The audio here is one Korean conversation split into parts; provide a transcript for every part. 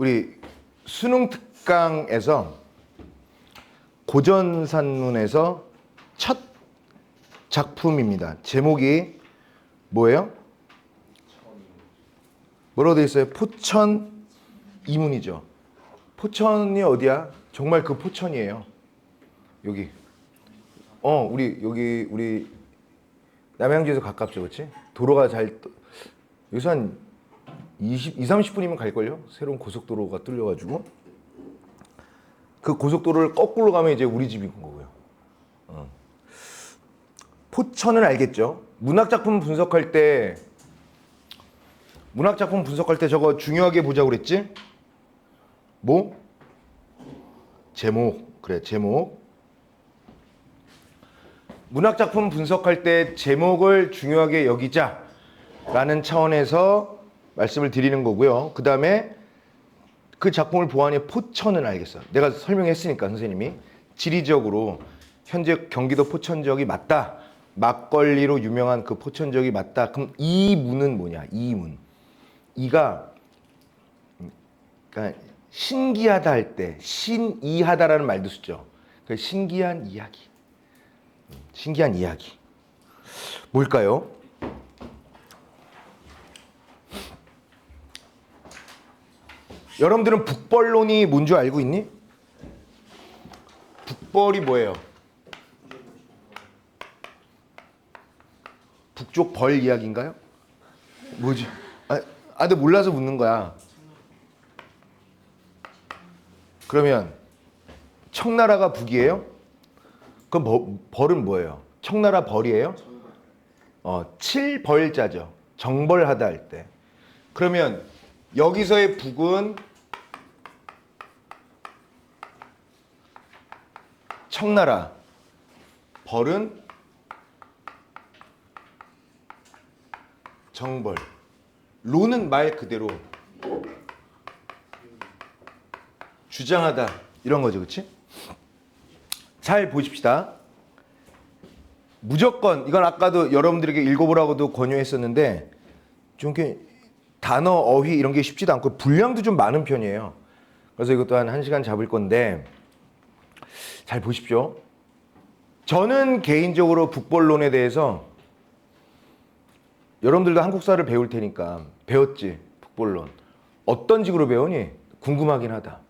우리 수능 특강에서 고전산문에서 첫 작품입니다. 제목이 뭐예요? 뭐라고 되어 있어요? 포천 이문이죠. 포천이 어디야? 정말 그 포천이에요. 여기. 우리 남양주에서 가깝죠, 그렇지? 도로가 여기서 한 30분이면 갈걸요? 새로운 고속도로가 뚫려가지고. 그 고속도로를 거꾸로 가면 이제 우리 집인 거고요. 포천은 알겠죠? 문학작품 분석할 때 저거 중요하게 보자고 그랬지? 뭐? 제목. 그래, 제목. 문학작품 분석할 때 제목을 중요하게 여기자라는 차원에서 말씀을 드리는 거고요. 그 다음에 그 작품을 보아하니 포천은 알겠어. 내가 설명했으니까 선생님이 지리적으로 현재 경기도 포천 지역이 맞다. 막걸리로 유명한 그 포천 지역이 맞다. 그럼 이 문은 뭐냐? 이 문. 이가 그러니까 신기하다 할 때 신이하다라는 말도 쓰죠. 그러니까 신기한 이야기. 신기한 이야기. 뭘까요? 여러분들은 북벌론이 뭔 줄 알고 있니? 북벌이 뭐예요? 북쪽 벌 이야기인가요? 뭐지? 근데 몰라서 묻는 거야. 그러면 청나라가 북이에요? 그럼 벌은 뭐예요? 청나라 벌이에요? 칠벌자죠. 정벌하다 할 때. 그러면 여기서의 북은 청나라, 벌은 정벌. 로는 말 그대로 주장하다 이런 거죠, 그렇지? 잘 보십시다. 무조건 이건 아까도 여러분들에게 읽어보라고도 권유했었는데 좀 이렇게 단어, 어휘 이런 게 쉽지도 않고 분량도 좀 많은 편이에요. 그래서 이것도 한 1시간 잡을 건데 잘 보십시오. 저는 개인적으로 북벌론에 대해서 여러분들도 한국사를 배울 테니까 배웠지, 북벌론. 어떤 식으로 배우니? 궁금하긴 하다.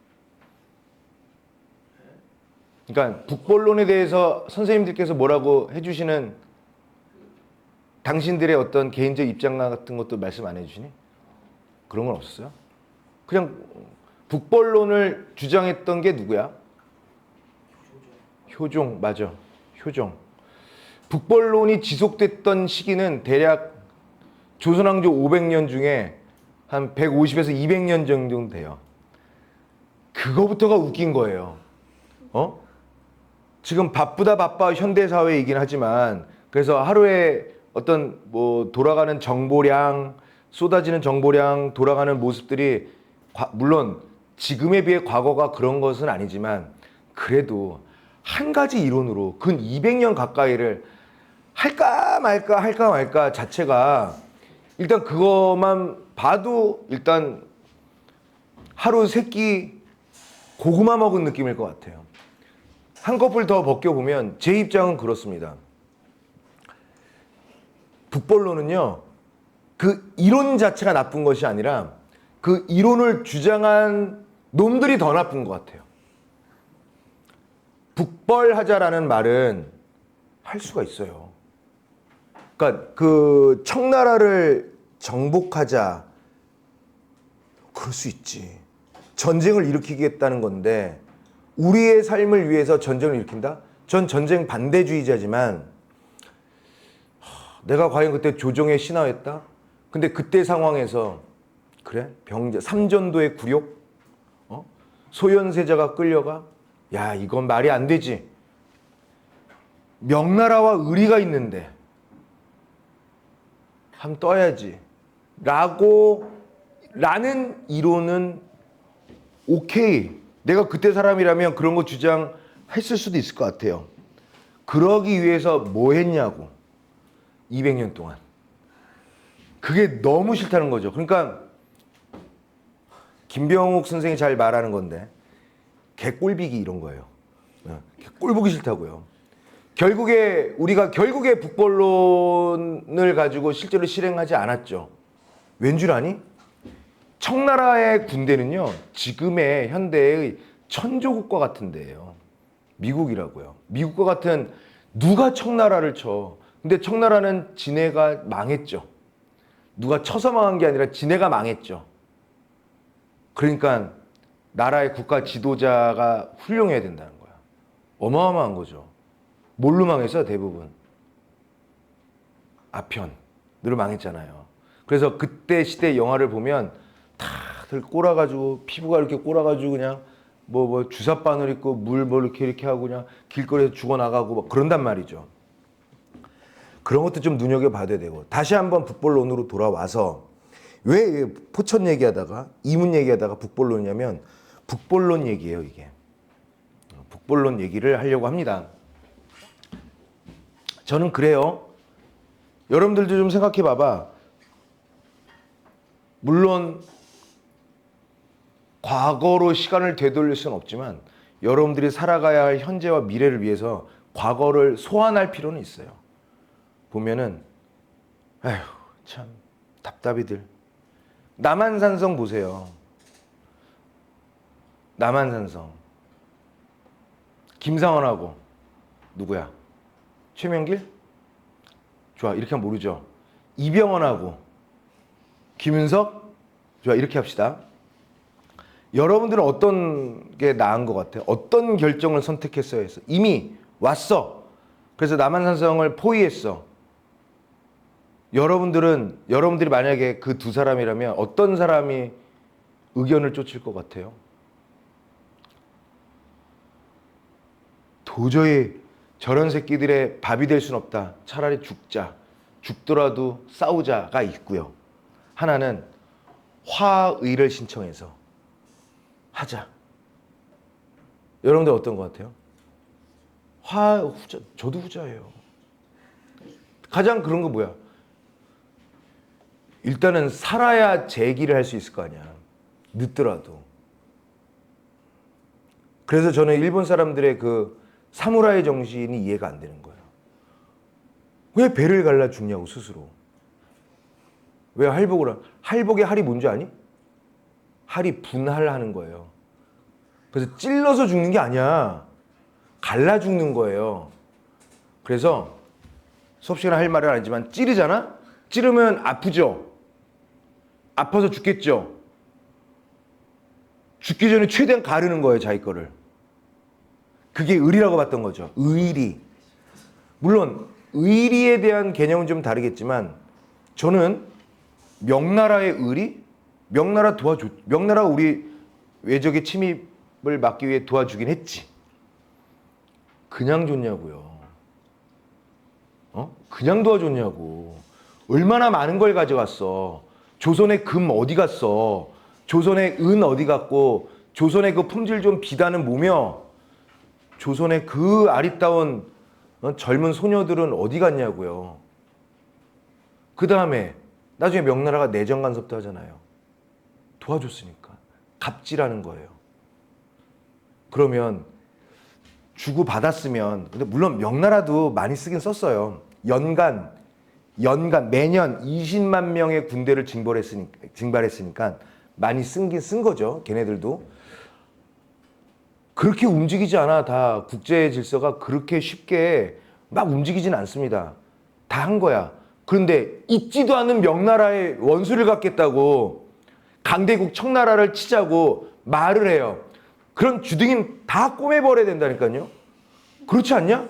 그러니까 북벌론에 대해서 선생님들께서 뭐라고 해주시는 당신들의 어떤 개인적 입장 같은 것도 말씀 안 해주시니? 그런 건 없었어요? 그냥 북벌론을 주장했던 게 누구야? 효종, 맞아. 효종. 북벌론이 지속됐던 시기는 대략 조선왕조 500년 중에 한 150에서 200년 정도 돼요. 그거부터가 웃긴 거예요. 지금 바빠 현대사회이긴 하지만 그래서 하루에 어떤 뭐 돌아가는 정보량, 쏟아지는 정보량, 돌아가는 모습들이 물론 지금에 비해 과거가 그런 것은 아니지만 그래도 한 가지 이론으로 근 200년 가까이를 할까 말까 자체가 일단 그것만 봐도 일단 하루 세 끼 고구마 먹은 느낌일 것 같아요. 한꺼풀 더 벗겨보면 제 입장은 그렇습니다. 북벌론은요, 그 이론 자체가 나쁜 것이 아니라 그 이론을 주장한 놈들이 더 나쁜 것 같아요. 북벌하자라는 말은 할 수가 있어요. 그러니까 그 청나라를 정복하자, 그럴 수 있지. 전쟁을 일으키겠다는 건데 우리의 삶을 위해서 전쟁을 일으킨다? 전 전쟁 반대주의자지만 내가 과연 그때 조정의 신하였다? 근데 그때 상황에서 그래? 병자, 삼전도의 굴욕? 소현세자가 끌려가? 야, 이건 말이 안 되지. 명나라와 의리가 있는데 함 떠야지. 라는 이론은 오케이. 내가 그때 사람이라면 그런 거 주장했을 수도 있을 것 같아요. 그러기 위해서 뭐 했냐고. 200년 동안. 그게 너무 싫다는 거죠. 그러니까 김병욱 선생이 잘 말하는 건데 개꼴비기 이런 거예요. 꼴 보기 싫다고요. 우리가 결국에 북벌론을 가지고 실제로 실행하지 않았죠. 왠 줄 아니? 청나라의 군대는요, 지금의 현대의 천조국과 같은 데예요. 미국이라고요. 미국과 같은, 누가 청나라를 쳐? 근데 청나라는 지네가 망했죠. 누가 쳐서 망한 게 아니라 지네가 망했죠. 그러니까 나라의 국가 지도자가 훌륭해야 된다는 거야. 어마어마한 거죠. 뭘로 망했어? 대부분 아편으로 망했잖아요. 그래서 그때 시대 영화를 보면 다들 꼬라가지고, 피부가 이렇게 꼬라가지고 그냥 뭐 주사바늘 입고 물 뭐 이렇게 하고 그냥 길거리에서 죽어나가고 막 그런단 말이죠. 그런 것도 좀 눈여겨봐야 되고. 다시 한번 북벌론으로 돌아와서, 왜 포천 얘기하다가 이문 얘기하다가 북벌론이냐면 북벌론 얘기예요. 이게 북벌론 얘기를 하려고 합니다. 저는 그래요. 여러분들도 좀 생각해 봐봐. 물론 과거로 시간을 되돌릴 수는 없지만 여러분들이 살아가야 할 현재와 미래를 위해서 과거를 소환할 필요는 있어요. 보면은 아휴 참 답답이들. 남한산성 보세요. 남한산성. 김상원하고 누구야? 최명길? 좋아, 이렇게 하면 모르죠. 이병헌하고 김윤석? 좋아, 이렇게 합시다. 여러분들은 어떤 게 나은 것 같아요? 어떤 결정을 선택했어야 했어? 이미 왔어. 그래서 남한산성을 포위했어. 여러분들이 만약에 그 두 사람이라면 어떤 사람이 의견을 쫓을 것 같아요? 도저히 저런 새끼들의 밥이 될 순 없다. 차라리 죽자. 죽더라도 싸우자가 있고요. 하나는 화의를 신청해서 하자. 여러분들 어떤 것 같아요? 후자. 저도 후자예요. 가장 그런 거 뭐야? 일단은 살아야 재기를 할 수 있을 거 아니야. 늦더라도. 그래서 저는 일본 사람들의 그 사무라이 정신이 이해가 안 되는 거예요. 왜 배를 갈라 죽냐고 스스로. 왜 할복의 할이 뭔지 아니? 할이 분할하는 거예요. 그래서 찔러서 죽는 게 아니야. 갈라 죽는 거예요. 그래서 수업 시간에 할 말은 아니지만 찌르잖아? 찌르면 아프죠? 아파서 죽겠죠? 죽기 전에 최대한 가르는 거예요, 자기 거를. 그게 의리라고 봤던 거죠. 의리. 물론 의리에 대한 개념은 좀 다르겠지만 저는 명나라의 의리? 명나라가 우리 외적의 침입을 막기 위해 도와주긴 했지. 그냥 줬냐고요. 그냥 도와줬냐고. 얼마나 많은 걸 가져갔어. 조선의 금 어디 갔어. 조선의 은 어디 갔고, 조선의 그 품질 좀 비단은 뭐며, 조선의 그 아리따운 젊은 소녀들은 어디 갔냐고요. 그 다음에 나중에 명나라가 내정 간섭도 하잖아요. 도와줬으니까. 갑질하는 거예요. 그러면 주고 받았으면, 근데 물론 명나라도 많이 쓰긴 썼어요. 연간 매년 20만 명의 군대를 징발했으니까 많이 쓴 거죠. 걔네들도. 그렇게 움직이지 않아. 다 국제 질서가 그렇게 쉽게 막 움직이진 않습니다. 다 한 거야. 그런데 있지도 않은 명나라의 원수를 갖겠다고 강대국 청나라를 치자고 말을 해요. 그런 주둥이는 다 꼬매버려야 된다니까요. 그렇지 않냐?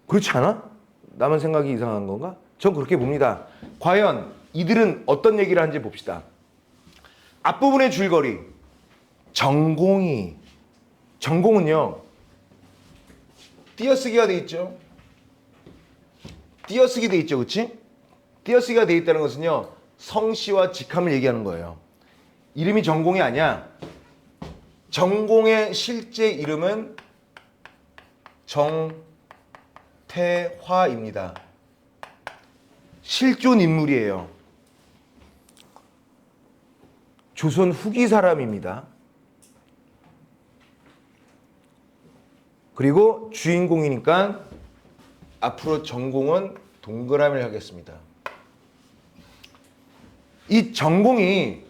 그렇지 않아? 나만 생각이 이상한 건가? 전 그렇게 봅니다. 과연 이들은 어떤 얘기를 하는지 봅시다. 앞부분의 줄거리. 전공은요. 띄어쓰기가 돼 있죠. 띄어쓰기 돼 있죠. 그치? 띄어쓰기가 돼 있다는 것은요. 성씨와 직함을 얘기하는 거예요. 이름이 전공이 아니야. 전공의 실제 이름은 정태화입니다. 실존 인물이에요. 조선 후기 사람입니다. 그리고 주인공이니까 앞으로 전공은 동그라미를 하겠습니다. 이 전공이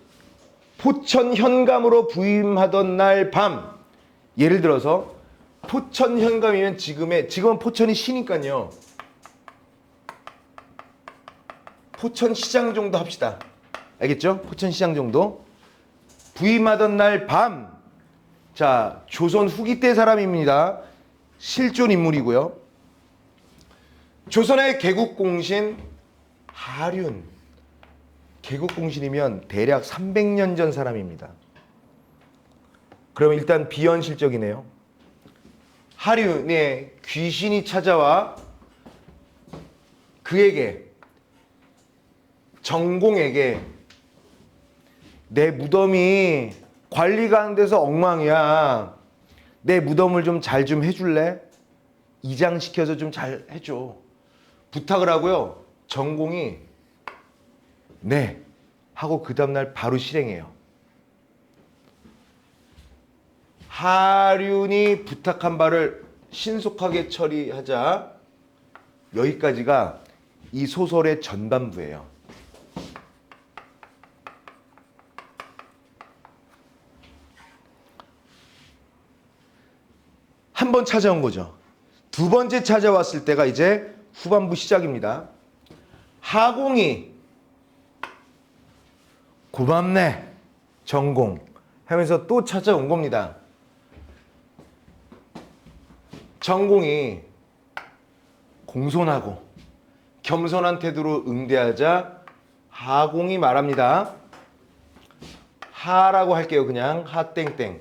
포천 현감으로 부임하던 날 밤, 예를 들어서 포천 현감이면 지금은 포천이 시니까요. 포천 시장 정도 합시다. 알겠죠? 포천 시장 정도. 부임하던 날 밤. 자, 조선 후기 때 사람입니다. 실존 인물이고요. 조선의 개국공신 하륜. 개국공신이면 대략 300년 전 사람입니다. 그럼 일단 비현실적이네요. 하륜의 귀신이 찾아와 그에게, 정공에게 내 무덤이 관리가 안 돼서 엉망이야. 내 무덤을 좀 잘 좀 해줄래? 이장시켜서 좀 잘 해줘. 부탁을 하고요. 정공이 네 하고 그 다음날 바로 실행해요. 하륜이 부탁한 바를 신속하게 처리하자. 여기까지가 이 소설의 전반부예요. 한 번 찾아온 거죠. 두 번째 찾아왔을 때가 이제 후반부 시작입니다. 하공이 고맙네 전공 하면서 또 찾아온 겁니다. 전공이 공손하고 겸손한 태도로 응대하자 하공이 말합니다. 하라고 할게요. 그냥 하땡땡.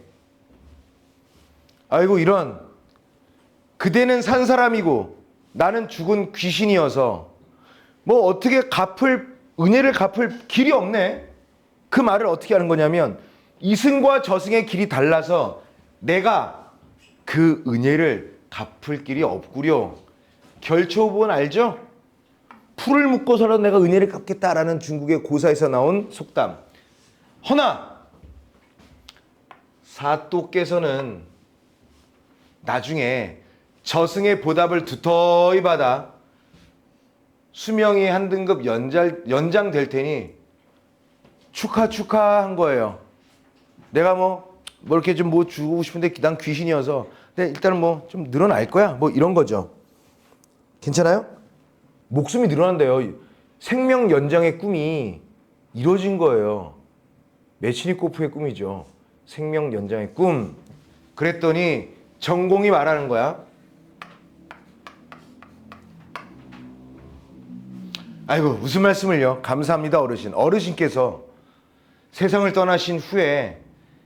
아이고 이런, 그대는 산 사람이고 나는 죽은 귀신이어서 뭐 어떻게 은혜를 갚을 길이 없네. 그 말을 어떻게 하는 거냐면 이승과 저승의 길이 달라서 내가 그 은혜를 갚을 길이 없구려. 결초본 알죠? 풀을 묶어서라도 내가 은혜를 갚겠다라는 중국의 고사에서 나온 속담. 허나 사또께서는 나중에 저승의 보답을 두터이 받아 수명이 한 등급 연장될 테니 축하한 거예요. 내가 뭐 이렇게 좀 뭐 주고 싶은데 난 귀신이어서 근데 일단은 뭐 좀 늘어날 거야. 뭐 이런 거죠. 괜찮아요? 목숨이 늘어난대요. 생명 연장의 꿈이 이루어진 거예요. 메치니코프의 꿈이죠. 생명 연장의 꿈. 그랬더니 전공이 말하는 거야. 아이고 무슨 말씀을요. 감사합니다 어르신. 어르신께서 세상을 떠나신 후에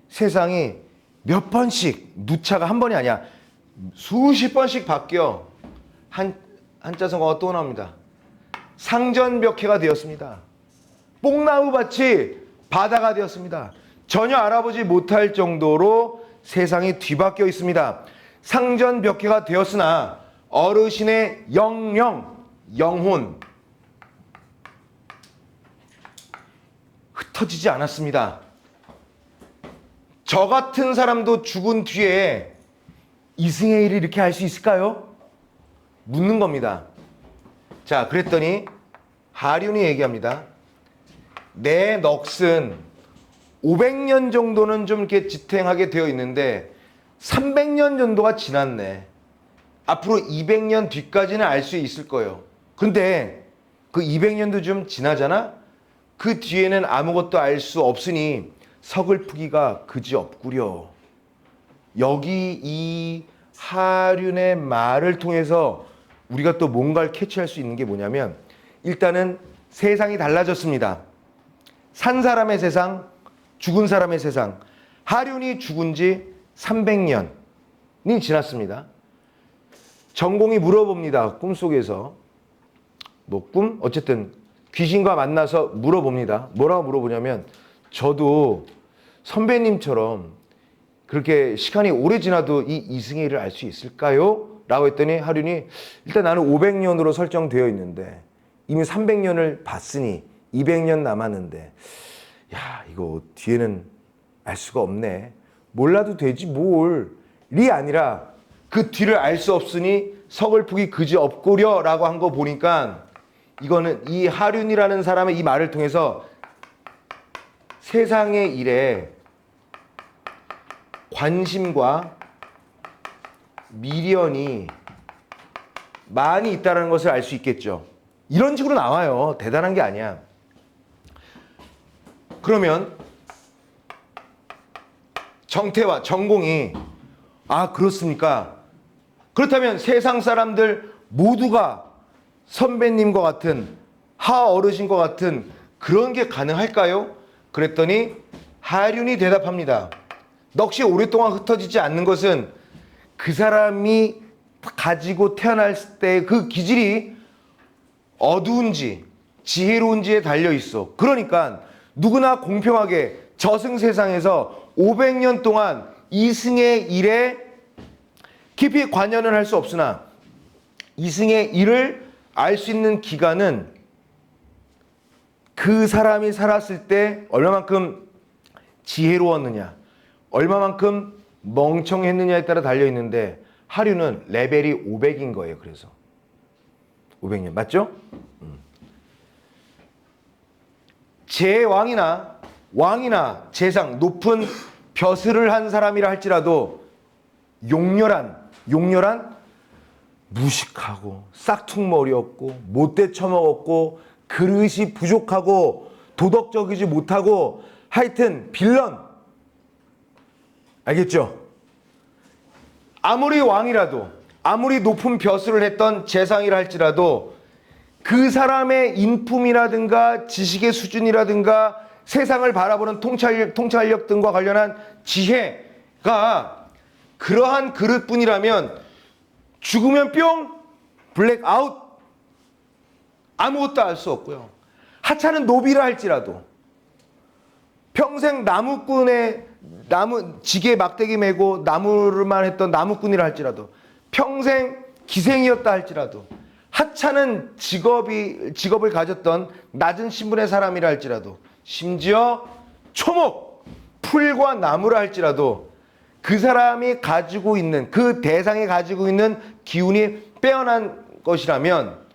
세상이 몇 번씩, 누차가 한 번이 아니야 수십 번씩 바뀌어 한자성어가 또 나옵니다. 상전벽해가 되었습니다. 뽕나무밭이 바다가 되었습니다. 전혀 알아보지 못할 정도로 세상이 뒤바뀌어 있습니다. 상전벽해가 되었으나 어르신의 영혼 흩어지지 않았습니다. 저 같은 사람도 죽은 뒤에 이승의 일을 이렇게 할 수 있을까요? 묻는 겁니다. 자, 그랬더니 하륜이 얘기합니다. 내 넋은 500년 정도는 좀 이렇게 지탱하게 되어 있는데 300년 정도가 지났네. 앞으로 200년 뒤까지는 알 수 있을 거예요. 근데 그 200년도 좀 지나잖아? 그 뒤에는 아무것도 알 수 없으니 서글프기가 그지없구려. 여기 이 하륜의 말을 통해서 우리가 또 뭔가를 캐치할 수 있는 게 뭐냐면 일단은 세상이 달라졌습니다. 산 사람의 세상, 죽은 사람의 세상. 하륜이 죽은 지 300년이 지났습니다. 전공이 물어봅니다. 꿈속에서. 뭐 꿈? 어쨌든 귀신과 만나서 물어봅니다. 뭐라고 물어보냐면 저도 선배님처럼 그렇게 시간이 오래 지나도 이 이승의 일을 알 수 있을까요? 라고 했더니 하륜이 일단 나는 500년으로 설정되어 있는데 이미 300년을 봤으니 200년 남았는데 야, 이거 뒤에는 알 수가 없네. 몰라도 되지 뭘이 아니라 그 뒤를 알 수 없으니 서글프기 그지 없구려라고 한 거 보니까 이거는 이 하륜이라는 사람의 이 말을 통해서 세상의 일에 관심과 미련이 많이 있다는 것을 알 수 있겠죠. 이런 식으로 나와요. 대단한 게 아니야. 그러면 정태와 전공이 아 그렇습니까? 그렇다면 세상 사람들 모두가 선배님과 같은 하어르신과 같은 그런 게 가능할까요? 그랬더니 하륜이 대답합니다. 넋이 오랫동안 흩어지지 않는 것은 그 사람이 가지고 태어났을 때 그 기질이 어두운지 지혜로운지에 달려 있어. 그러니까 누구나 공평하게 저승세상에서 500년 동안 이승의 일에 깊이 관여는 할 수 없으나 이승의 일을 알 수 있는 기간은 그 사람이 살았을 때 얼마만큼 지혜로웠느냐, 얼마만큼 멍청했느냐에 따라 달려 있는데 하륜은 레벨이 500인 거예요. 그래서 500년 맞죠? 제왕이나 왕이나 재상 높은 벼슬을 한 사람이라 할지라도 용렬한 무식하고 싹퉁머리였고 못돼 처먹었고 그릇이 부족하고 도덕적이지 못하고 하여튼 빌런 알겠죠? 아무리 왕이라도 아무리 높은 벼슬을 했던 재상이라 할지라도 그 사람의 인품이라든가 지식의 수준이라든가 세상을 바라보는 통찰력 등과 관련한 지혜가 그러한 그릇뿐이라면 죽으면 뿅 블랙아웃 아무것도 알 수 없고요. 하찮은 노비라 할지라도 평생 나무꾼의 지게 막대기 메고 나무를만 했던 나무꾼이라 할지라도 평생 기생이었다 할지라도 하찮은 직업을 가졌던 낮은 신분의 사람이라 할지라도 심지어 초목, 풀과 나무라 할지라도 그 사람이 가지고 있는 그 대상이 가지고 있는 기운이 빼어난 것이라면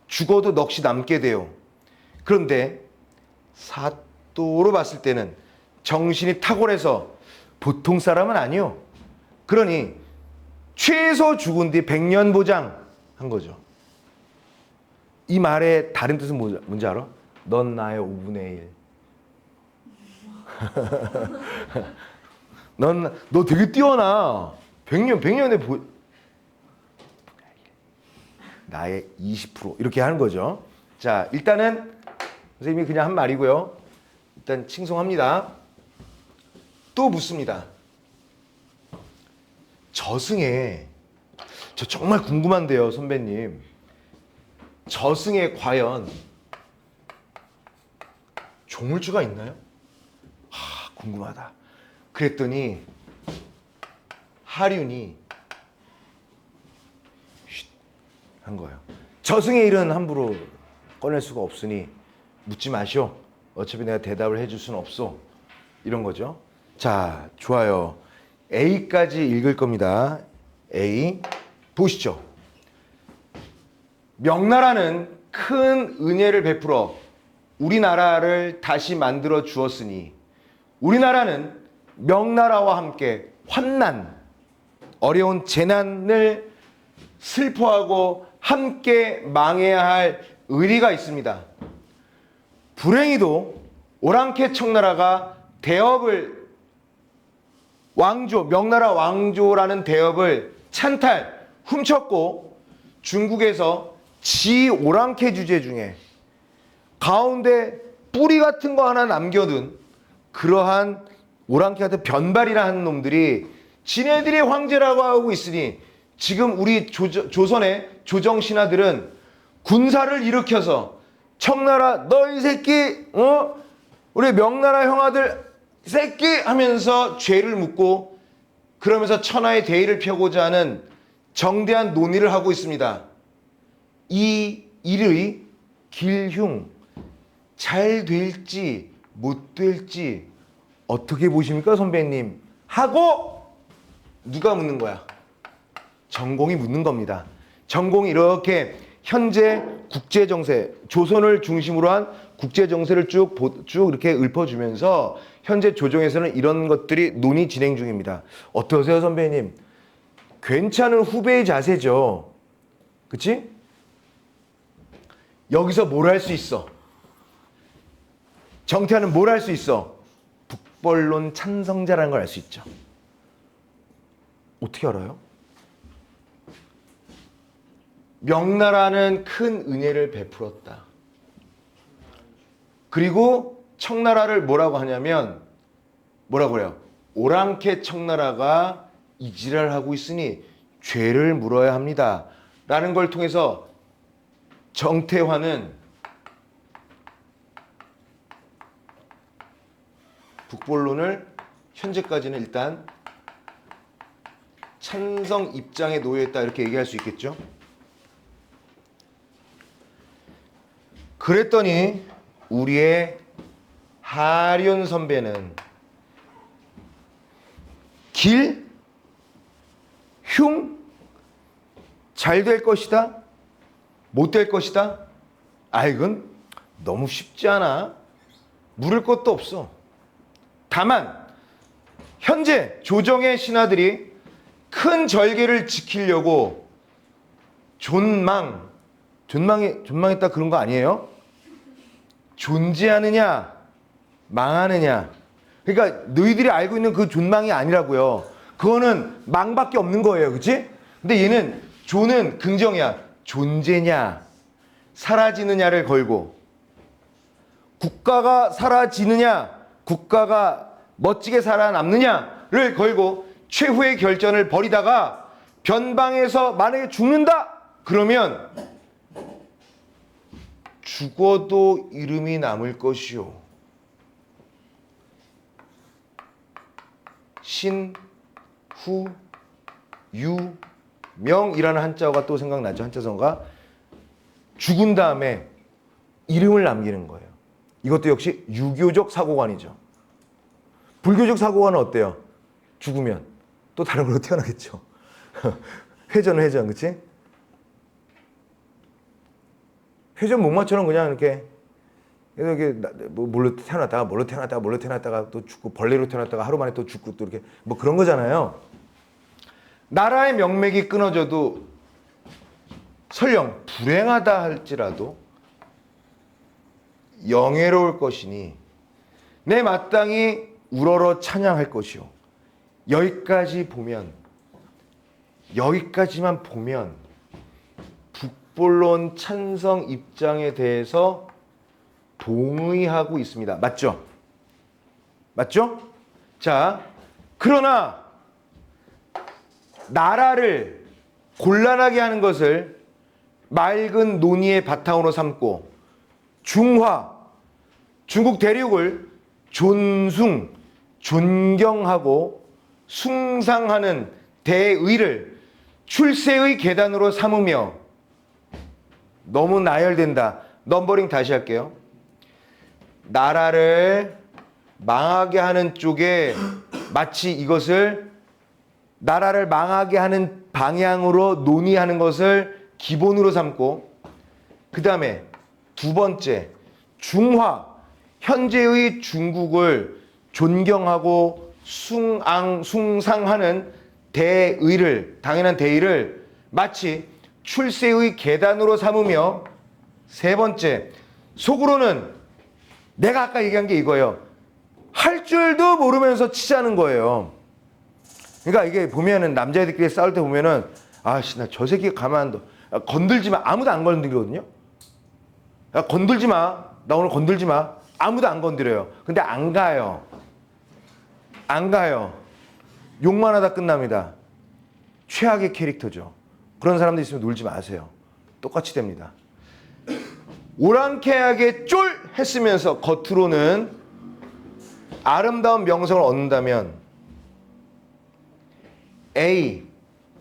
죽어도 넋이 남게 돼요. 그런데 사또로 봤을 때는 정신이 탁월해서 보통 사람은 아니요. 그러니 최소 죽은 뒤 100년 보장 한 거죠. 이 말의 다른 뜻은 뭔지 알아? 넌 나의 5분의 1. 너 되게 뛰어나. 100년에 나의 20% 이렇게 하는 거죠. 자, 일단은 선생님이 그냥 한 말이고요. 일단 칭송합니다. 또 묻습니다. 저승에 저 정말 궁금한데요, 선배님. 저승에 과연 조물주가 있나요? 궁금하다. 그랬더니 하륜이 한 거예요. 저승의 일은 함부로 꺼낼 수가 없으니 묻지 마시오. 어차피 내가 대답을 해줄 수는 없어. 이런 거죠. 자, 좋아요. A까지 읽을 겁니다. A 보시죠. 명나라는 큰 은혜를 베풀어 우리나라를 다시 만들어 주었으니 우리나라는 명나라와 함께 환난, 어려운 재난을 슬퍼하고 함께 망해야 할 의리가 있습니다. 불행히도 오랑캐 청나라가 대업을 명나라 왕조라는 대업을 훔쳤고 중국에서 오랑캐 주제 중에 가운데 뿌리 같은 거 하나 남겨둔 그러한 오랑캐 같은 변발이라는 놈들이 지네들이 황제라고 하고 있으니 지금 우리 조선의 조정신하들은 군사를 일으켜서 청나라 너 이 새끼 우리 명나라 형아들 새끼 하면서 죄를 묻고 그러면서 천하의 대의를 펴고자 하는 정대한 논의를 하고 있습니다. 이 일의 길흉 잘 될지 못 될지 어떻게 보십니까, 선배님? 하고 누가 묻는 거야? 전공이 묻는 겁니다. 전공이 이렇게 현재 국제 정세, 조선을 중심으로 한 국제 정세를 쭉 이렇게 읊어주면서 현재 조정에서는 이런 것들이 논의 진행 중입니다. 어떠세요, 선배님? 괜찮은 후배의 자세죠. 그치? 여기서 뭘 할 수 있어? 정태환은 뭘 할 수 있어? 북벌론 찬성자라는 걸 알 수 있죠. 어떻게 알아요? 명나라는 큰 은혜를 베풀었다. 그리고 청나라를 뭐라고 하냐면 뭐라고 그래요? 오랑캐 청나라가 이지랄 하고 있으니 죄를 물어야 합니다. 라는 걸 통해서 정태환은 북벌론을 현재까지는 일단 찬성 입장에 놓여있다 이렇게 얘기할 수 있겠죠. 그랬더니 우리의 하륜 선배는 길, 흉, 잘 될 것이다, 못 될 것이다. 아, 이건 너무 쉽지 않아. 물을 것도 없어. 다만 현재 조정의 신하들이 큰 절개를 지키려고 존망했다 그런 거 아니에요? 존재하느냐 망하느냐. 그러니까 너희들이 알고 있는 그 존망이 아니라고요. 그거는 망밖에 없는 거예요. 그치? 근데 얘는 존은 긍정이야. 존재냐 사라지느냐를 걸고, 국가가 사라지느냐 국가가 멋지게 살아남느냐를 걸고 최후의 결전을 벌이다가 변방에서 만약에 죽는다 그러면 죽어도 이름이 남을 것이요 신, 후, 유, 명이라는 한자어가 또 생각나죠. 한자성어가 죽은 다음에 이름을 남기는 거예요. 이것도 역시 유교적 사고관이죠. 불교적 사고관은 어때요? 죽으면 또 다른 걸로 태어나겠죠. 회전, 그치? 회전 목마처럼 그냥 이렇게 뭘로 태어났다가 또 죽고, 벌레로 태어났다가 하루 만에 또 죽고 또 이렇게 뭐 그런 거잖아요. 나라의 명맥이 끊어져도 설령 불행하다 할지라도 영예로울 것이니 내 마땅히 우러러 찬양할 것이요. 여기까지만 보면 북벌론 찬성 입장에 대해서 동의하고 있습니다. 맞죠? 자, 그러나 나라를 곤란하게 하는 것을 맑은 논의의 바탕으로 삼고 중국 대륙을 존경하고 숭상하는 대의를 출세의 계단으로 삼으며, 너무 나열된다. 넘버링 다시 할게요. 나라를 망하게 하는 쪽에 마치 이것을 나라를 망하게 하는 방향으로 논의하는 것을 기본으로 삼고, 그 다음에 두 번째, 현재의 중국을 존경하고 숭상하는 당연한 대의를 마치 출세의 계단으로 삼으며, 세 번째, 속으로는 내가 아까 얘기한 게 이거예요. 할 줄도 모르면서 치자는 거예요. 그러니까 이게 보면은 남자애들끼리 싸울 때 보면은 아씨 나 저 새끼 가만 안 둬. 건들지 마. 아무도 안 건드리거든요. 야, 건들지 마. 나 오늘 건들지 마. 아무도 안 건드려요. 근데 안 가요. 욕만 하다 끝납니다. 최악의 캐릭터죠. 그런 사람들 있으면 놀지 마세요. 똑같이 됩니다. 오랑캐하게 쫄 했으면서 겉으로는 아름다운 명성을 얻는다면 A,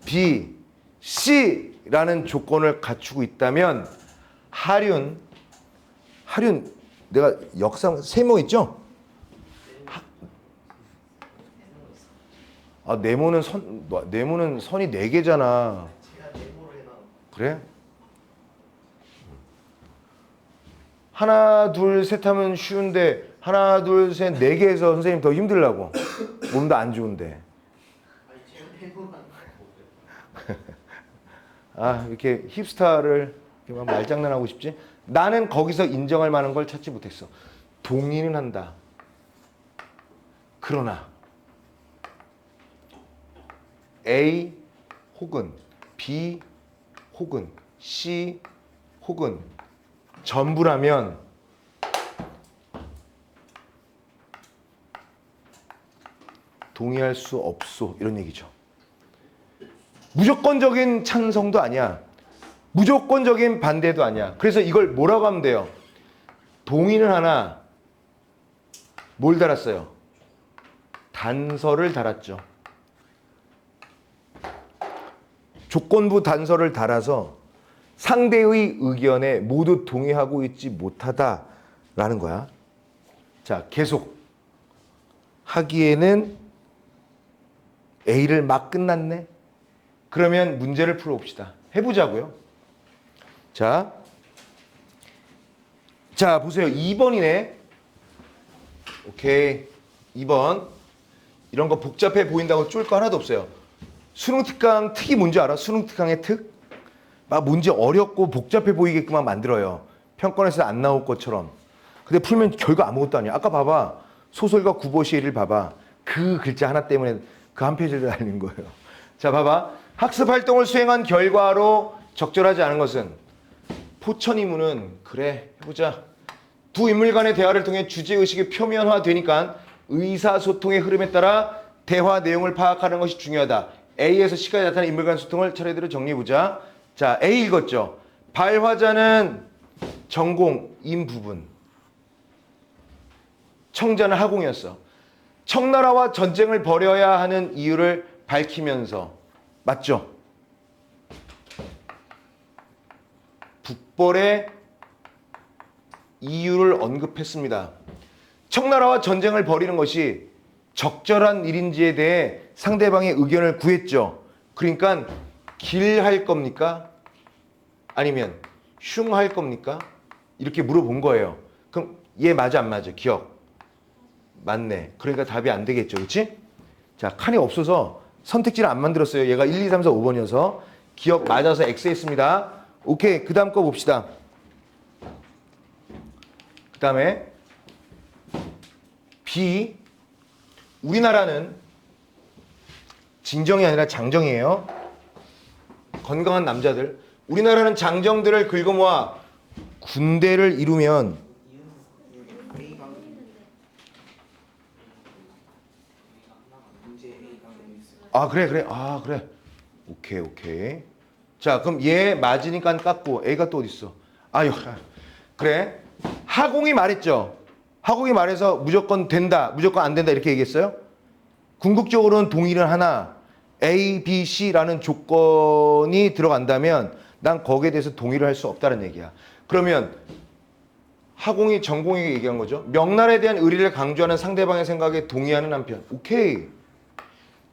B, C라는 조건을 갖추고 있다면 하륜 내가 역사 세모 있죠? 아, 네모는 선이 4개잖아. 제가 네모로 해놔. 그래? 하나, 둘, 셋 하면 쉬운데 하나, 둘, 셋, 4개 해서 선생님 더 힘들라고. 몸도 안 좋은데. 아니 제가 네모만. 아, 이렇게 힙스타를 이렇게 막 말장난하고 싶지? 나는 거기서 인정할 만한 걸 찾지 못했어. 동의는 한다. 그러나 A 혹은 B 혹은 C 혹은 전부라면 동의할 수 없소. 이런 얘기죠. 무조건적인 찬성도 아니야. 무조건적인 반대도 아니야. 그래서 이걸 뭐라고 하면 돼요? 동의는 하나, 뭘 달았어요? 단서를 달았죠. 조건부 단서를 달아서 상대의 의견에 모두 동의하고 있지 못하다라는 거야. 자, 계속 하기에는 A를 막 끝났네? 그러면 문제를 풀어봅시다. 해보자고요. 자, 보세요. 2번이네. 오케이. 2번. 이런 거 복잡해 보인다고 쫄 거 하나도 없어요. 수능 특강 특이 뭔지 알아? 수능 특강의 특? 막 뭔지 어렵고 복잡해 보이게끔만 만들어요. 평권에서 안 나올 것처럼. 근데 풀면 결과 아무것도 아니야. 아까 봐봐. 소설가 구보시를 봐봐. 그 글자 하나 때문에 그 한 페이지를 달린 거예요. 자, 봐봐. 학습 활동을 수행한 결과로 적절하지 않은 것은 포천이문은 그래 해보자. 두 인물 간의 대화를 통해 주제의식이 표면화되니까 의사소통의 흐름에 따라 대화 내용을 파악하는 것이 중요하다. A에서 C까지 나타나는 인물 간 소통을 차례대로 정리해보자. 자, A 읽었죠. 발화자는 전공인 부분, 청자는 하공이었어. 청나라와 전쟁을 벌여야 하는 이유를 밝히면서, 맞죠? 북벌의 이유를 언급했습니다. 청나라와 전쟁을 벌이는 것이 적절한 일인지에 대해 상대방의 의견을 구했죠. 그러니까 길할 겁니까? 아니면 슝할 겁니까? 이렇게 물어본 거예요. 그럼 얘 맞아 안 맞아? 기억. 맞네. 그러니까 답이 안 되겠죠. 그렇지? 자, 칸이 없어서 선택지를 안 만들었어요. 얘가 1, 2, 3, 4, 5번이어서 기억 맞아서 X 했습니다. 오케이. 그 다음 거 봅시다. 그 다음에 B. 우리나라는 진정이 아니라 장정이에요. 건강한 남자들. 우리나라는 장정들을 긁어모아 군대를 이루면 아, 그래. 아, 그래. 오케이. 자, 그럼 얘 맞으니까 깎고 A가 또 어디 있어? 아유, 그래. 하공이 말했죠. 하공이 말해서 무조건 된다, 무조건 안 된다 이렇게 얘기했어요. 궁극적으로는 동의를 하나 A, B, C라는 조건이 들어간다면 난 거기에 대해서 동의를 할 수 없다는 얘기야. 그러면 하공이 전공에게 얘기한 거죠. 명나라에 대한 의리를 강조하는 상대방의 생각에 동의하는 한편. 오케이.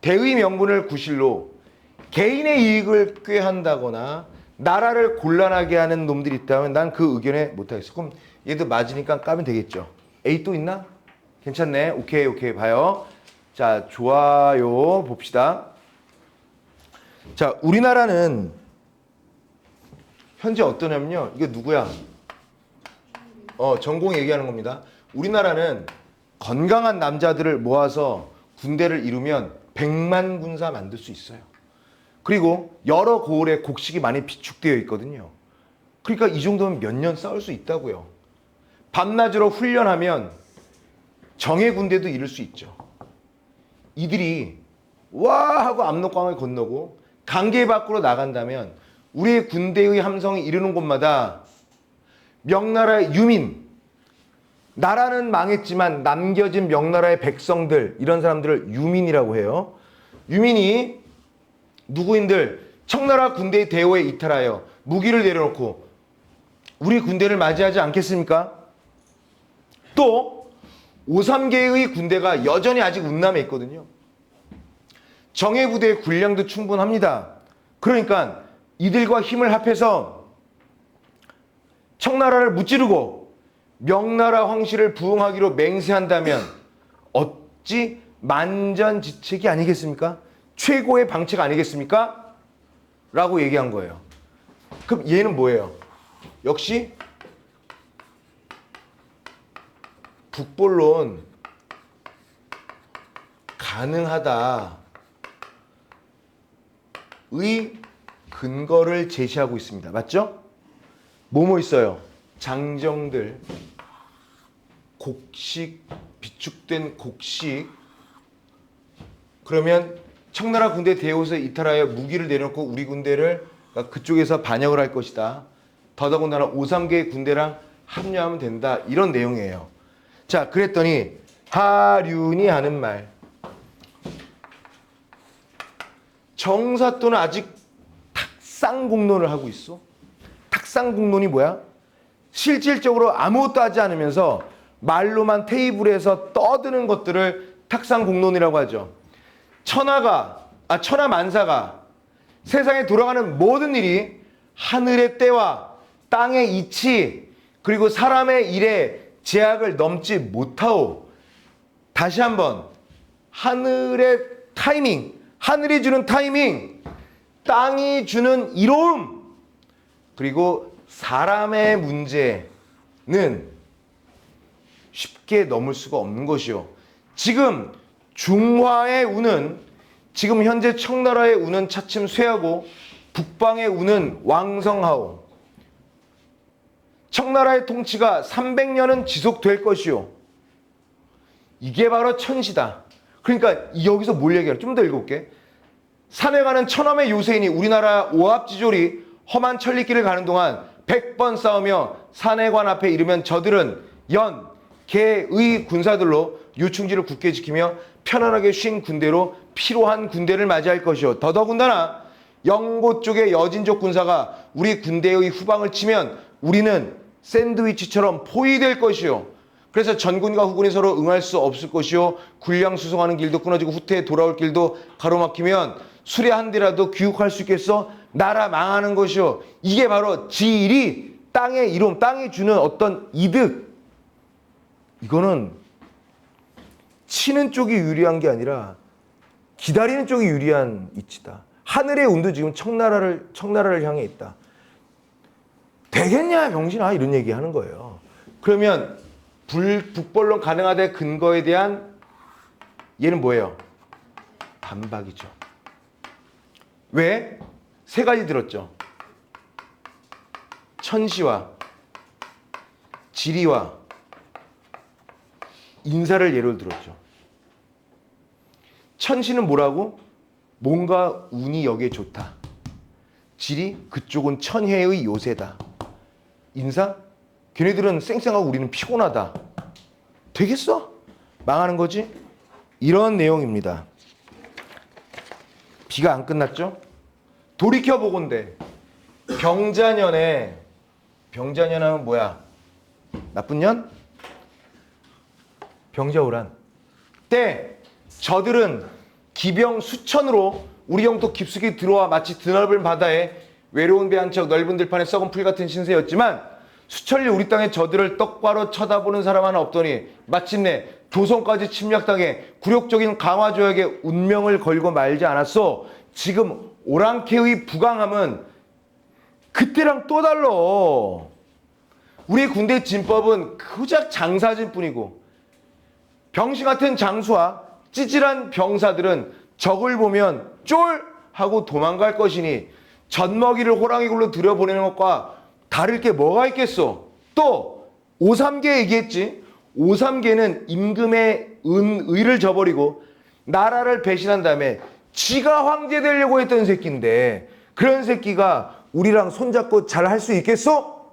대의 명분을 구실로 개인의 이익을 꾀한다거나 나라를 곤란하게 하는 놈들이 있다면 난 그 의견에 못하겠어. 그럼 얘도 맞으니까 까면 되겠죠. A 또 있나? 괜찮네. 오케이. 봐요. 자, 좋아요. 봅시다. 자, 우리나라는 현재 어떠냐면요. 이게 누구야? 전공 얘기하는 겁니다. 우리나라는 건강한 남자들을 모아서 군대를 이루면 100만 군사 만들 수 있어요. 그리고 여러 고을에 곡식이 많이 비축되어 있거든요. 그러니까 이 정도면 몇 년 싸울 수 있다고요. 밤낮으로 훈련하면 정예 군대도 이룰 수 있죠. 이들이 와 하고 압록강을 건너고 강계 밖으로 나간다면 우리의 군대의 함성이 이르는 곳마다 명나라의 유민, 나라는 망했지만 남겨진 명나라의 백성들, 이런 사람들을 유민이라고 해요. 유민이 누구인들 청나라 군대의 대우에 이탈하여 무기를 내려놓고 우리 군대를 맞이하지 않겠습니까? 또 5.3개의 군대가 여전히 아직 운남에 있거든요. 정예부대의 군량도 충분합니다. 그러니까 이들과 힘을 합해서 청나라를 무찌르고 명나라 황실을 부흥하기로 맹세한다면 어찌 만전지책이 아니겠습니까? 최고의 방책 아니겠습니까? 라고 얘기한 거예요. 그럼 얘는 뭐예요? 역시 북벌론 가능하다의 근거를 제시하고 있습니다. 맞죠? 뭐뭐 있어요? 장정들, 곡식, 비축된 곡식. 그러면 청나라 군대 대우에서 이탈하여 무기를 내려놓고 우리 군대를 그쪽에서 반역을 할 것이다. 더더군다나 오삼계의 군대랑 합류하면 된다. 이런 내용이에요. 자, 그랬더니 하륜이 하는 말. 정사또는 아직 탁상공론을 하고 있어. 탁상공론이 뭐야? 실질적으로 아무것도 하지 않으면서 말로만 테이블에서 떠드는 것들을 탁상공론이라고 하죠. 천하만사가 세상에 돌아가는 모든 일이 하늘의 때와 땅의 이치 그리고 사람의 일에 제약을 넘지 못하오. 다시 한번 하늘의 타이밍, 하늘이 주는 타이밍, 땅이 주는 이로움, 그리고 사람의 문제는 쉽게 넘을 수가 없는 것이요. 지금 중화의 운은, 지금 현재 청나라의 운은 차츰 쇠하고 북방의 운은 왕성하오. 청나라의 통치가 300년은 지속될 것이요. 이게 바로 천시다. 그러니까 여기서 뭘 얘기하냐? 좀 더 읽어볼게. 산에 가는 천함의 요새이니 우리나라 오합지졸이 험한 천리길을 가는 동안 100번 싸우며 산해관 앞에 이르면 저들은 연, 개, 의 군사들로 요충지를 굳게 지키며 편안하게 쉰 군대로 피로한 군대를 맞이할 것이요. 더더군다나 영고 쪽의 여진족 군사가 우리 군대의 후방을 치면 우리는 샌드위치처럼 포위될 것이요. 그래서 전군과 후군이 서로 응할 수 없을 것이요. 군량 수송하는 길도 끊어지고 후퇴에 돌아올 길도 가로막히면 수레 한 대라도 귀국할 수 있겠어? 나라 망하는 것이요. 이게 바로 지리, 땅의 이름, 땅이 주는 어떤 이득. 이거는 치는 쪽이 유리한 게 아니라 기다리는 쪽이 유리한 이치다. 하늘의 운도 지금 청나라를 향해 있다. 되겠냐 병신아, 이런 얘기 하는 거예요. 그러면 북벌론 가능하다의 근거에 대한 얘는 뭐예요? 반박이죠. 왜? 세 가지 들었죠. 천시와 지리와 인사를 예로 들었죠. 천시는 뭐라고? 뭔가 운이 여기에 좋다. 지리? 그쪽은 천혜의 요새다. 인사? 걔네들은 쌩쌩하고 우리는 피곤하다. 되겠어? 망하는 거지? 이런 내용입니다. 비가 안 끝났죠? 돌이켜보건대 병자년에, 병자년하면 뭐야? 나쁜 년? 병자호란 때 저들은 기병 수천으로 우리 영토 깊숙이 들어와 마치 드넓은 바다에 외로운 배 한 척 넓은 들판에 썩은 풀 같은 신세였지만 수천리 우리 땅에 저들을 똑바로 쳐다보는 사람 하나 없더니 마침내 조선까지 침략당해 굴욕적인 강화조약에 운명을 걸고 말지 않았소. 지금 오랑캐의 부강함은 그때랑 또 달라. 우리 군대 진법은 그작 장사진 뿐이고 병신 같은 장수와 찌질한 병사들은 적을 보면 쫄 하고 도망갈 것이니 젖먹이를 호랑이 굴로 들여보내는 것과 다를 게 뭐가 있겠소. 또 오삼계 얘기했지. 오삼계는 임금의 의를 저버리고 나라를 배신한 다음에 지가 황제 되려고 했던 새끼인데 그런 새끼가 우리랑 손잡고 잘 할 수 있겠소?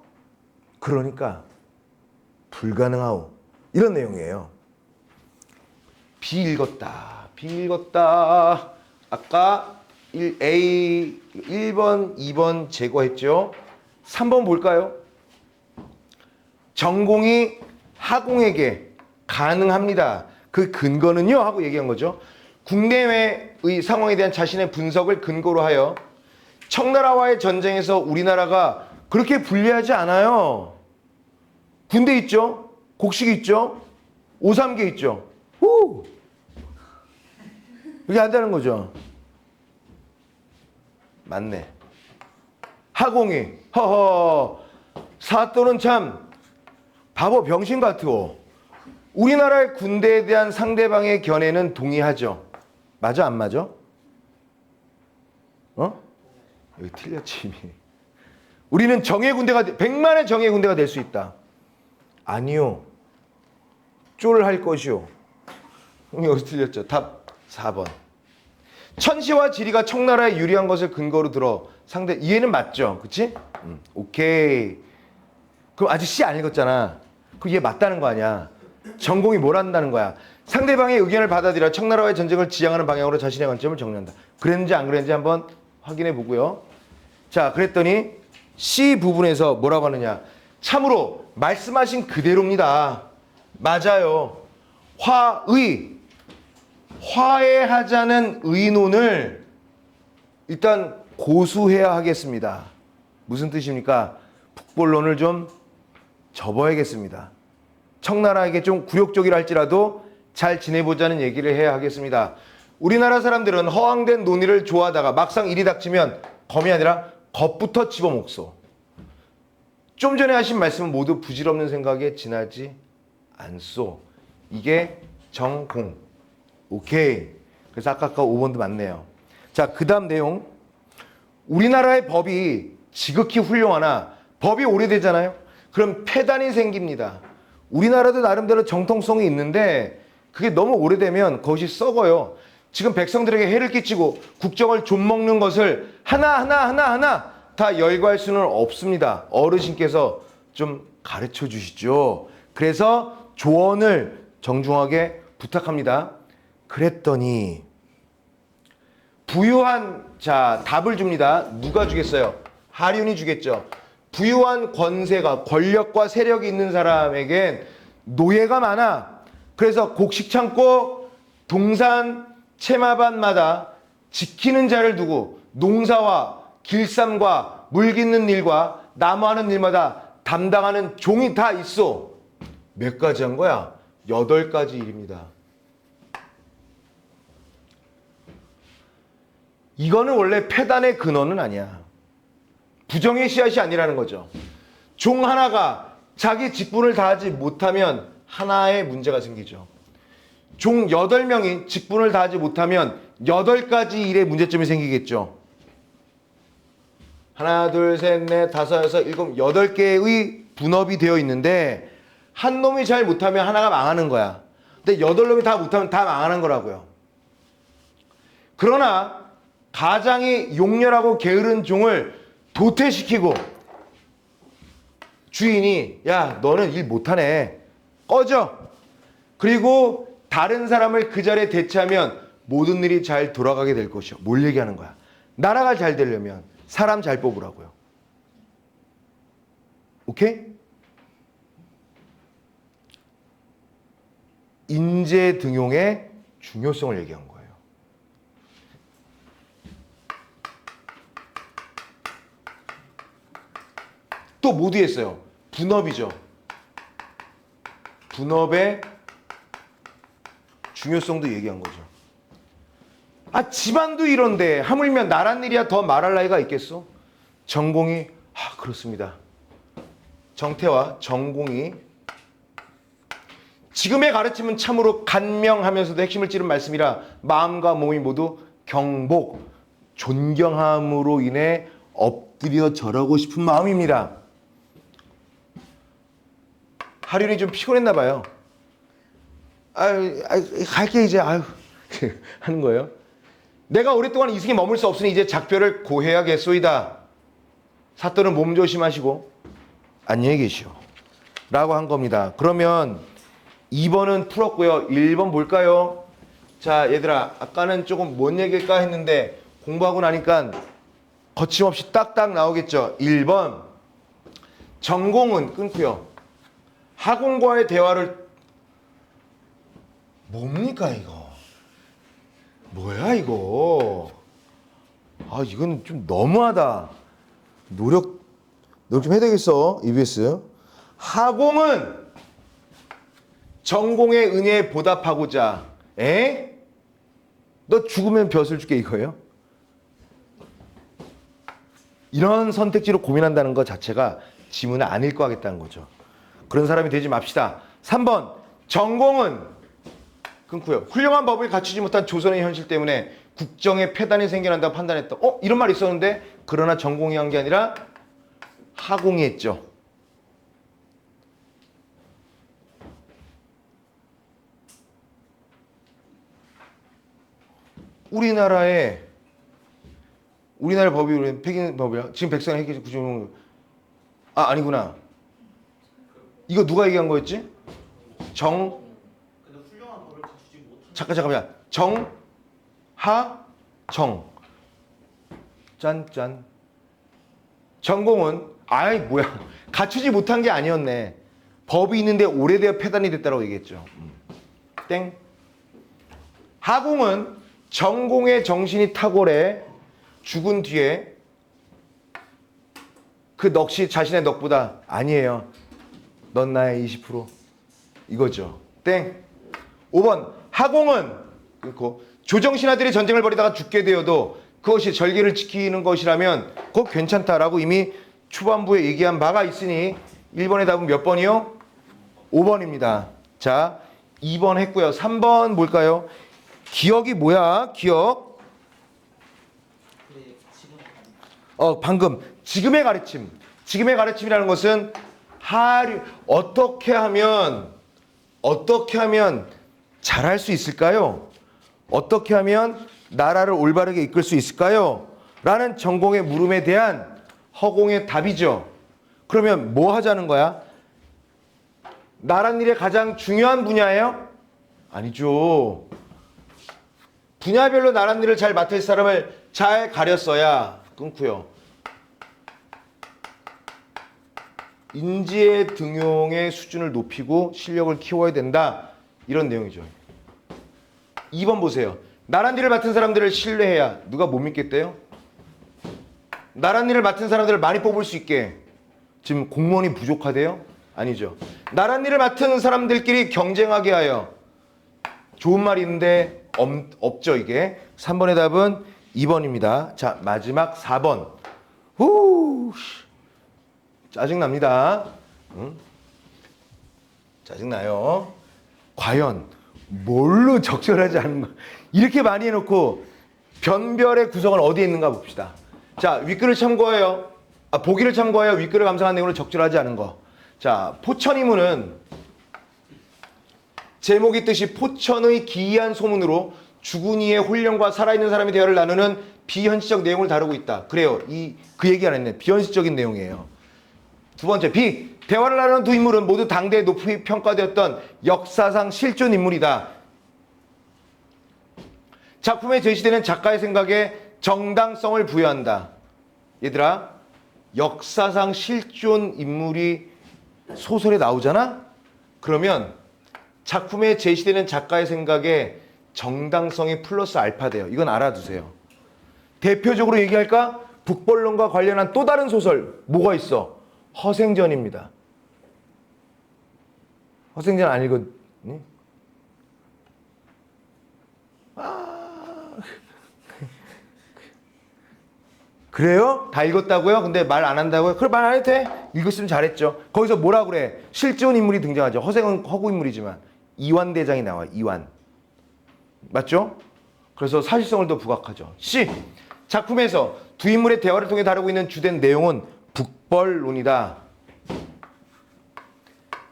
그러니까 불가능하오. 이런 내용이에요. 비읽었다. 비읽었다. 아까 A 1번, 2번 제거했죠. 3번 볼까요? 전공이 하공에게 가능합니다. 그 근거는요? 하고 얘기한 거죠. 국내외의 상황에 대한 자신의 분석을 근거로 하여 청나라와의 전쟁에서 우리나라가 그렇게 불리하지 않아요. 군대 있죠? 곡식 있죠? 오삼계 있죠? 후! 그게 한다는 거죠. 맞네. 하공이 허허 사또는 참 바보 병신 같으오. 우리나라의 군대에 대한 상대방의 견해는 동의하죠. 맞아 안 맞아? 어? 여기 틀렸지 이미. 우리는 정예 군대가 100만의 정예 군대가 될 수 있다. 아니요. 쫄할 것이오. 여기서 틀렸죠. 답 4번. 천시와 지리가 청나라에 유리한 것을 근거로 들어 상대 이해는 맞죠? 그치? 오케이. 그럼 아직 시 안 읽었잖아. 그럼 얘 맞다는 거 아니야. 전공이 뭘 한다는 거야. 상대방의 의견을 받아들여 청나라와의 전쟁을 지향하는 방향으로 자신의 관점을 정리한다. 그랬는지 안 그랬는지 한번 확인해 보고요. 자, 그랬더니 C 부분에서 뭐라고 하느냐. 참으로 말씀하신 그대로입니다. 맞아요. 화해하자는 의논을 일단 고수해야 하겠습니다. 무슨 뜻입니까? 북벌론을 좀 접어야겠습니다. 청나라에게 좀 굴욕적이라 할지라도 잘 지내보자는 얘기를 해야 하겠습니다. 우리나라 사람들은 허황된 논의를 좋아하다가 막상 일이 닥치면 검이 아니라 겁부터 집어먹소. 좀 전에 하신 말씀은 모두 부질없는 생각에 지나지 않소. 이게 정공. 오케이. 그래서 아까 5번도 맞네요. 자, 그 다음 내용. 우리나라의 법이 지극히 훌륭하나 법이 오래되잖아요. 그럼 폐단이 생깁니다. 우리나라도 나름대로 정통성이 있는데 그게 너무 오래되면 그것이 썩어요. 지금 백성들에게 해를 끼치고 국정을 좀먹는 것을 하나하나 다 열거할 수는 없습니다. 어르신께서 좀 가르쳐 주시죠. 그래서 조언을 정중하게 부탁합니다. 그랬더니 부유한 자 답을 줍니다. 누가 주겠어요? 하륜이 주겠죠. 부유한 권세가 권력과 세력이 있는 사람에겐 노예가 많아. 그래서 곡식 창고 동산 채마반마다 지키는 자를 두고 농사와 길쌈과 물 깃는 일과 나무하는 일마다 담당하는 종이 다 있어. 몇 가지 한 거야? 8가지 일입니다. 이거는 원래 폐단의 근원은 아니야. 부정의 씨앗이 아니라는 거죠. 종 하나가 자기 직분을 다하지 못하면 하나의 문제가 생기죠. 종 8명이 직분을 다하지 못하면 8가지 일의 문제점이 생기겠죠. 하나, 둘, 셋, 넷, 다섯, 여섯, 일곱, 8개의 분업이 되어 있는데 한 놈이 잘 못하면 하나가 망하는 거야. 근데 8놈이 다 못하면 다 망하는 거라고요. 그러나 가장이 용렬하고 게으른 종을 도태시키고 주인이 야 너는 일 못하네 꺼져. 그리고 다른 사람을 그 자리에 대체하면 모든 일이 잘 돌아가게 될 것이요. 뭘 얘기하는 거야? 나라가 잘 되려면 사람 잘 뽑으라고요. 오케이? 인재 등용의 중요성을 얘기한 거예요. 또 뭐 뒤에 했어요? 분업이죠. 분업의 중요성도 얘기한 거죠. 아 집안도 이런데 하물며 나란 일이야 더 말할 나이가 있겠어? 전공이 그렇습니다. 정태와 전공이 지금의 가르침은 참으로 간명하면서도 핵심을 찌른 말씀이라 마음과 몸이 모두 경복, 존경함으로 인해 엎드려 절하고 싶은 마음입니다. 하륜이 좀 피곤했나 봐요. 갈게 이제 하는 거예요. 내가 오랫동안 이승에 머물 수 없으니 이제 작별을 고해야겠소이다. 사또는 몸 조심하시고 안녕히 계시오. 라고 한 겁니다. 그러면 2번은 풀었고요. 1번 볼까요? 자 얘들아 아까는 조금 뭔 얘기일까 했는데 공부하고 나니까 거침없이 딱딱 나오겠죠. 1번 전공은 끊고요. 학원과의 대화를 뭡니까 이거? 뭐야 이거? 아 이건 좀 너무하다. 노력 좀 해야 되겠어. EBS. 하공은 전공의 은혜에 보답하고자. 에? 너 죽으면 벼슬 줄게 이거예요? 이런 선택지로 고민한다는 것 자체가 지문을 안 읽고 하겠다는 거죠. 그런 사람이 되지 맙시다. 3번 전공은 끊고요. 훌륭한 법을 갖추지 못한 조선의 현실 때문에 국정에 폐단이 생겨난다고 판단했다. 이런 말이 있었는데 그러나 전공이 한 게 아니라 하공이 했죠. 우리나라 법이 우리 폐기 법이야. 지금 백성의 해결 구조는 아니구나. 이거 누가 얘기한 거였지? 근데 훌륭한 법을 갖추지 못한. 잠깐만. 정 짠. 전공은 뭐야? 갖추지 못한 게 아니었네. 법이 있는데 오래되어 폐단이 됐다고 얘기했죠. 땡. 하공은 전공의 정신이 탁월해 죽은 뒤에 그 넋이 자신의 넋보다 아니에요. 넌 나의 20% 이거죠. 땡. 5번 하공은 그렇고 조정신하들이 전쟁을 벌이다가 죽게 되어도 그것이 절개를 지키는 것이라면 그거 괜찮다라고 이미 초반부에 얘기한 바가 있으니 1번의 답은 몇 번이요? 5번입니다. 자, 2번 했고요. 3번 뭘까요? 기억이 뭐야? 기억. 근데 지금 방금 지금의 가르침. 지금의 가르침이라는 것은 어떻게 하면 잘할 수 있을까요? 어떻게 하면 나라를 올바르게 이끌 수 있을까요? 라는 전공의 물음에 대한 허공의 답이죠. 그러면 뭐 하자는 거야? 나란 일의 가장 중요한 분야예요? 아니죠. 분야별로 나란 일을 잘 맡을 사람을 잘 가렸어야 끊고요. 인지의 등용의 수준을 높이고 실력을 키워야 된다. 이런 내용이죠. 2번 보세요. 나란 일을 맡은 사람들을 신뢰해야 누가 못 믿겠대요? 나란 일을 맡은 사람들을 많이 뽑을 수 있게 지금 공무원이 부족하대요? 아니죠. 나란 일을 맡은 사람들끼리 경쟁하게 하여 좋은 말이 있는데 없죠 이게. 3번의 답은 2번입니다. 자 마지막 4번. 짜증납니다. 응? 짜증나요. 과연 뭘로 적절하지 않은 거 이렇게 많이 해놓고 변별의 구성은 어디에 있는가 봅시다. 자 윗글을 참고해요. 보기를 참고하여 윗글을 감상한 내용을 적절하지 않은 거. 자 포천이문은 제목이 있듯이 포천의 기이한 소문으로 죽은 이의 혼령과 살아있는 사람의 대화를 나누는 비현실적 내용을 다루고 있다. 그래요. 그 얘기 안 했네. 비현실적인 내용이에요. 두 번째 B. 대화를 나누는 두 인물은 모두 당대에 높이 평가되었던 역사상 실존 인물이다. 작품에 제시되는 작가의 생각에 정당성을 부여한다. 얘들아 역사상 실존 인물이 소설에 나오잖아? 그러면 작품에 제시되는 작가의 생각에 정당성이 플러스 알파 돼요. 이건 알아두세요. 대표적으로 얘기할까? 북벌론과 관련한 또 다른 소설 뭐가 있어? 허생전입니다. 허생전 안 읽었니? 그래요? 다 읽었다고요? 근데 말 안 한다고요? 그래 말 안 해도 돼. 읽었으면 잘했죠. 거기서 뭐라 그래? 실존 인물이 등장하죠. 허생은 허구 인물이지만 이완대장이 나와. 이완. 맞죠? 그래서 사실성을 더 부각하죠. C. 작품에서 두 인물의 대화를 통해 다루고 있는 주된 내용은 북벌론이다.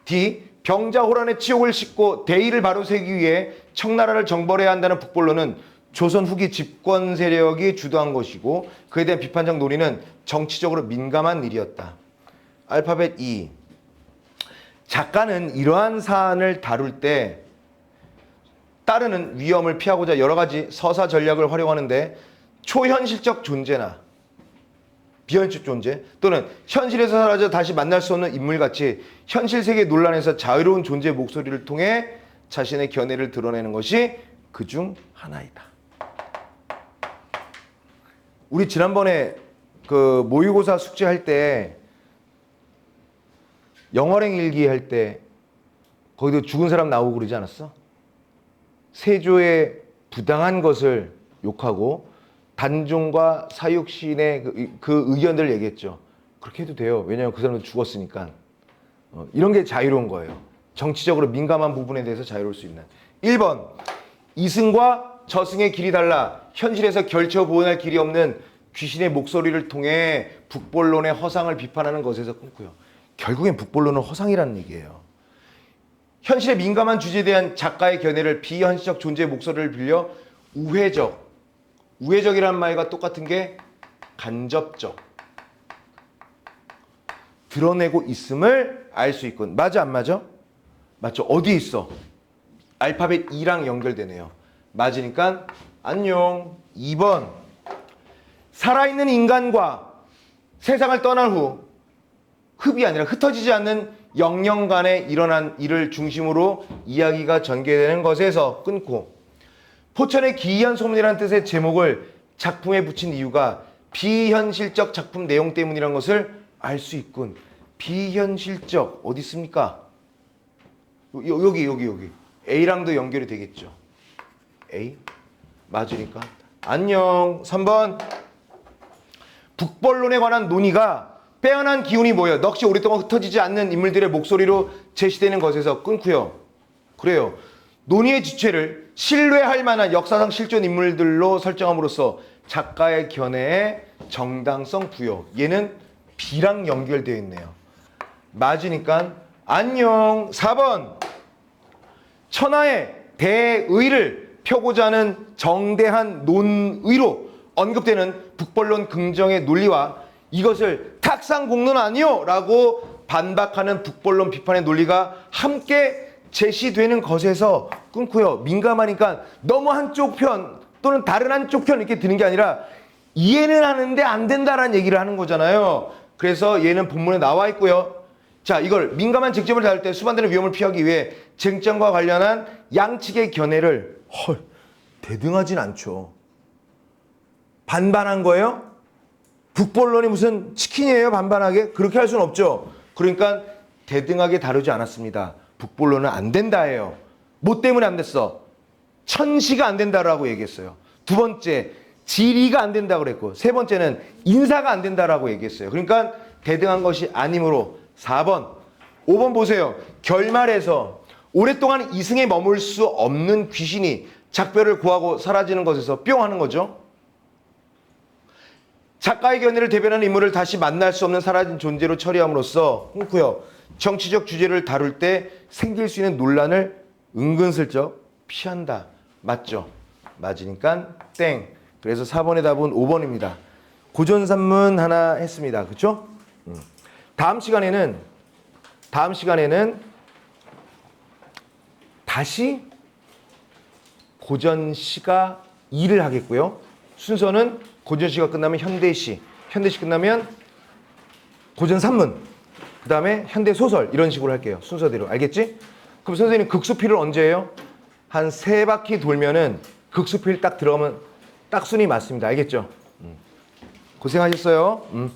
D. 병자호란의 치욕을 싣고 대의를 바로 세우기 위해 청나라를 정벌해야 한다는 북벌론은 조선 후기 집권 세력이 주도한 것이고 그에 대한 비판적 논의는 정치적으로 민감한 일이었다. 알파벳 E. 작가는 이러한 사안을 다룰 때 따르는 위험을 피하고자 여러 가지 서사 전략을 활용하는데 초현실적 존재나 비현실 존재 또는 현실에서 사라져 다시 만날 수 없는 인물같이 현실 세계 논란에서 자유로운 존재의 목소리를 통해 자신의 견해를 드러내는 것이 그중 하나이다. 우리 지난번에 그 모의고사 숙제할 때 영어랭 일기 할 때 거기도 죽은 사람 나오고 그러지 않았어? 세조의 부당한 것을 욕하고 단종과 사육신의 그 의견들을 얘기했죠. 그렇게 해도 돼요. 왜냐하면 그 사람도 죽었으니까. 이런 게 자유로운 거예요. 정치적으로 민감한 부분에 대해서 자유로울 수 있는. 1번 이승과 저승의 길이 달라 현실에서 결쳐 보존할 길이 없는 귀신의 목소리를 통해 북벌론의 허상을 비판하는 것에서 끊고요. 결국엔 북벌론은 허상이라는 얘기예요. 현실에 민감한 주제에 대한 작가의 견해를 비현실적 존재의 목소리를 빌려 우회적이라는 말과 똑같은 게 간접적 드러내고 있음을 알 수 있군. 맞아 안 맞아? 맞죠. 어디 있어? 알파벳 E랑 연결되네요. 맞으니까 안녕. 2번 살아있는 인간과 세상을 떠난 후 흡이 아니라 흩어지지 않는 영영간에 일어난 일을 중심으로 이야기가 전개되는 것에서 끊고 포천의 기이한 소문이라는 뜻의 제목을 작품에 붙인 이유가 비현실적 작품 내용 때문이라는 것을 알 수 있군. 비현실적 어디 있습니까? 여기 A랑도 연결이 되겠죠. A 맞으니까 안녕. 3번 북벌론에 관한 논의가 빼어난 기운이 모여 넋이 오랫동안 흩어지지 않는 인물들의 목소리로 제시되는 것에서 끊고요. 그래요. 논의의 주체를 신뢰할 만한 역사상 실존 인물들로 설정함으로써 작가의 견해에 정당성 부여. 얘는 B랑 연결되어 있네요. 맞으니까 안녕. 4번 천하의 대의를 펴고자 하는 정대한 논의로 언급되는 북벌론 긍정의 논리와 이것을 탁상공론 아니요 라고 반박하는 북벌론 비판의 논리가 함께 제시되는 것에서 끊고요. 민감하니까 너무 한쪽 편 또는 다른 한쪽 편 이렇게 드는 게 아니라 이해는 하는데 안 된다라는 얘기를 하는 거잖아요. 그래서 얘는 본문에 나와 있고요. 자, 이걸 민감한 쟁점을 다룰 때 수반되는 위험을 피하기 위해 쟁점과 관련한 양측의 견해를 대등하진 않죠. 반반한 거예요? 북벌론이 무슨 치킨이에요? 반반하게? 그렇게 할 수는 없죠. 그러니까 대등하게 다루지 않았습니다. 북벌론은 안 된다예요. 뭐 때문에 안 됐어? 천시가 안 된다라고 얘기했어요. 두 번째, 지리가 안 된다고 그랬고, 세 번째는 인사가 안 된다라고 얘기했어요. 그러니까 대등한 것이 아니므로 4번, 5번 보세요. 결말에서 오랫동안 이승에 머물 수 없는 귀신이 작별을 고하고 사라지는 것에서 뿅 하는 거죠. 작가의 견해를 대변하는 인물을 다시 만날 수 없는 사라진 존재로 처리함으로써 끊고요. 정치적 주제를 다룰 때 생길 수 있는 논란을 은근슬쩍 피한다. 맞죠? 맞으니까 땡. 그래서 4번의 답은 5번입니다. 고전산문 하나 했습니다. 그렇죠? 다음 시간에는 다시 고전시가 2를 하겠고요. 순서는 고전시가 끝나면 현대시 끝나면 고전산문, 그 다음에 현대소설 이런 식으로 할게요. 순서대로. 알겠지? 그럼 선생님 극수필을 언제 해요? 한 3바퀴 돌면은 극수필 딱 들어가면 딱 순위 맞습니다. 알겠죠? 고생하셨어요.